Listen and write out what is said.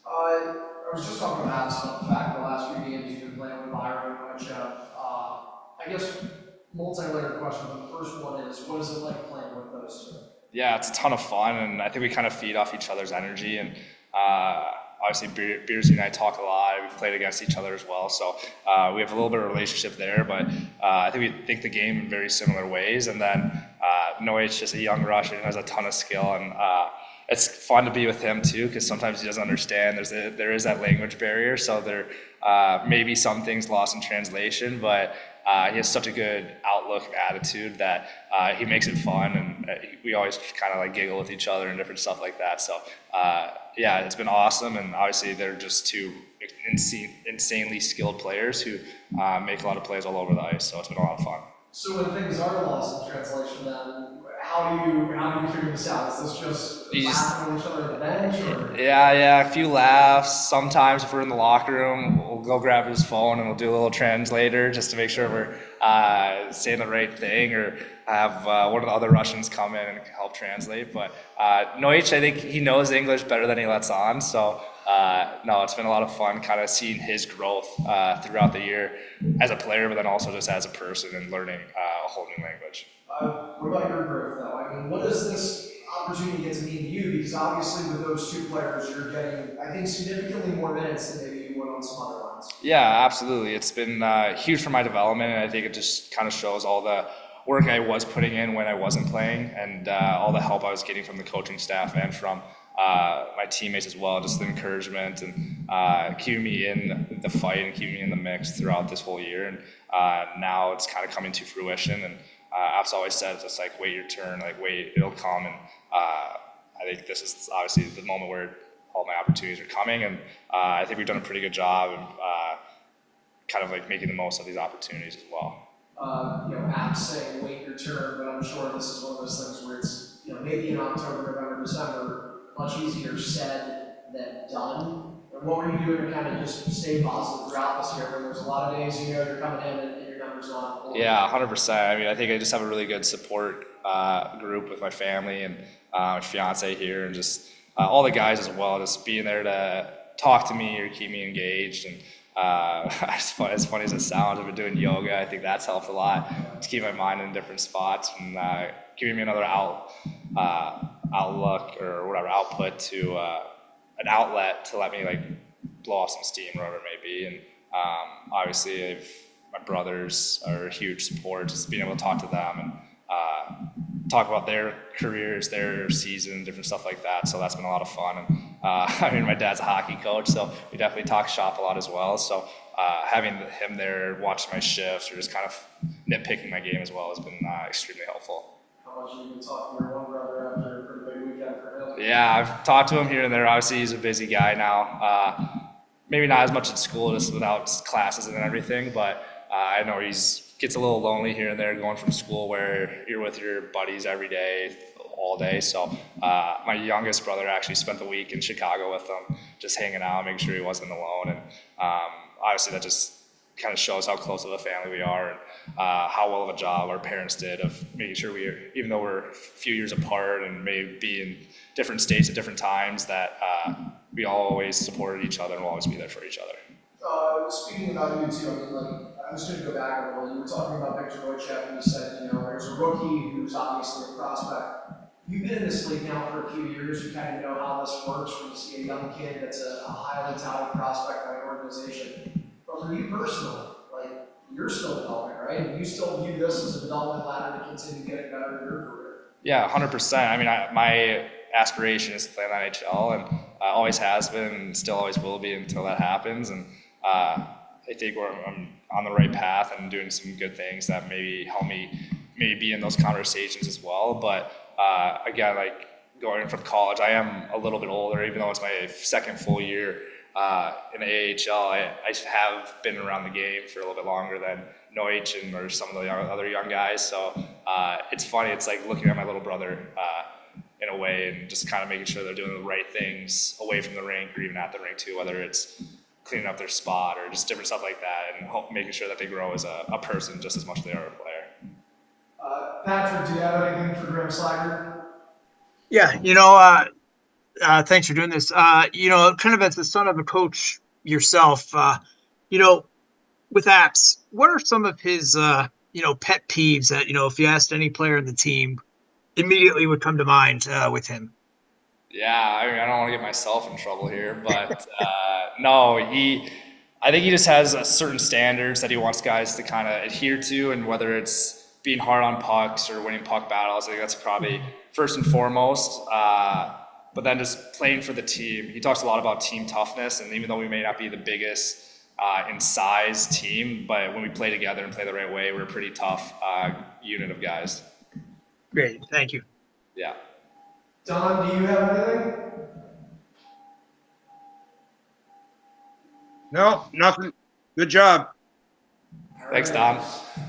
I was just talking about the fact the last few games you've been playing with Byron, which I guess multi-layered question, but the first one is, what is it like playing with those two? Yeah, it's a ton of fun, and I think we kind of feed off each other's energy. And uh, obviously, Beersy and I talk a lot. We've played against each other as well, so we have a little bit of a relationship there. But I think we think the game in very similar ways. And then Noah's just a young Russian who has a ton of skill, and it's fun to be with him too because sometimes he doesn't understand. There is that language barrier, so there may be some things lost in translation, but he has such a good outlook and attitude that he makes it fun, and we always kind of like giggle with each other and different stuff like that. So yeah, it's been awesome, and obviously they're just two insanely skilled players who make a lot of plays all over the ice. So it's been a lot of fun. So when things are lost in translation, then how do you figure this out? Is this just You just laughing at each other at the bench, or Yeah, a few laughs. Sometimes if we're in the locker room, we'll go grab his phone and we'll do a little translator just to make sure we're saying the right thing, or have one of the other Russians come in and help translate. But Noich, I think he knows English better than he lets on. So no, it's been a lot of fun kind of seeing his growth throughout the year as a player, but then also just as a person and learning a whole new language. what about your growth though? I mean, what does this opportunity get to mean to you? Because obviously with those two players, you're getting, I think, significantly more minutes than maybe you would on some other lines. Yeah, absolutely. It's been huge for my development, and I think it just kind of shows all the work I was putting in when I wasn't playing, and all the help I was getting from the coaching staff and from my teammates as well. Just the encouragement and keeping me in the fight and keeping me in the mix throughout this whole year. And now it's kind of coming to fruition. And I've always said, just like wait your turn, like wait, it'll come. And I think this is obviously the moment where all my opportunities are coming, and I think we've done a pretty good job of kind of like making the most of these opportunities as well. Apps saying wait your turn, but I'm sure this is one of those things where it's, maybe in October, November, December, much easier said than done. And what were you doing to kind of just stay positive throughout this year? There's a lot of days, you're coming in and your numbers not. Yeah, 100%. I mean, I think I just have a really good support group with my family and my fiance here, and just all the guys as well, just being there to talk to me or keep me engaged. And as funny as it sounds, I've been doing yoga. I think that's helped a lot to keep my mind in different spots and giving me another outlook or whatever output to an outlet to let me like blow off some steam, whatever it may be. And obviously, my brothers are a huge support. Just being able to talk to them and talk about their careers, their season, different stuff like that. So that's been a lot of fun. And I mean, my dad's a hockey coach, so we definitely talk shop a lot as well. So having him there, watching my shifts, or just kind of nitpicking my game as well has been extremely helpful. How much have you been talking to your one brother after a pretty big weekend for him? Yeah, I've talked to him here and there. Obviously, he's a busy guy now. Maybe not as much at school, just without classes and everything, but I know he's gets a little lonely here and there going from school where you're with your buddies every day, all day. So my youngest brother actually spent the week in Chicago with them, just hanging out, making sure he wasn't alone. And obviously that just kind of shows how close of a family we are, and how well of a job our parents did of making sure we are, even though we're a few years apart and may be in different states at different times, that we always supported each other and will always be there for each other. Speaking about you too, I mean, like, I'm just going to go back a little. You were talking about Victor Wojcik, and you said, there's a rookie who's obviously a prospect. You've been in this league now for a few years. You kind of know how this works when you see a young kid that's a highly touted prospect by an organization. But for you personally, like, you're still developing, right? And you still view this as a development ladder to continue getting better in your career. Yeah, 100%. I mean, my aspiration is to play in the NHL, and always has been, and still always will be until that happens. And I think I'm on the right path and doing some good things that maybe help me maybe be in those conversations as well. But again, like going from college, I am a little bit older, even though it's my second full year in the AHL. I have been around the game for a little bit longer than Noich and or some of the other young guys. So it's funny. It's like looking at my little brother in a way, and just kind of making sure they're doing the right things away from the rink or even at the rink too, whether it's cleaning up their spot or just different stuff like that, and making sure that they grow as a person just as much as they are a player. Patrick, do you have anything for Graham Slaggert? Yeah, Thanks for doing this. Kind of as the son of a coach yourself, you know, with apps, what are some of his, pet peeves that, if you asked any player in the team, immediately would come to mind with him? Yeah, I mean, I don't want to get myself in trouble here, but no, I think he just has a certain standards that he wants guys to kind of adhere to, and whether it's being hard on pucks or winning puck battles, I think that's probably first and foremost. But then just playing for the team. He talks a lot about team toughness, and even though we may not be the biggest in size team, but when we play together and play the right way, we're a pretty tough unit of guys. Great, thank you. Yeah. Don, do you have anything? No, nothing. Good job. Thanks, All right. Don.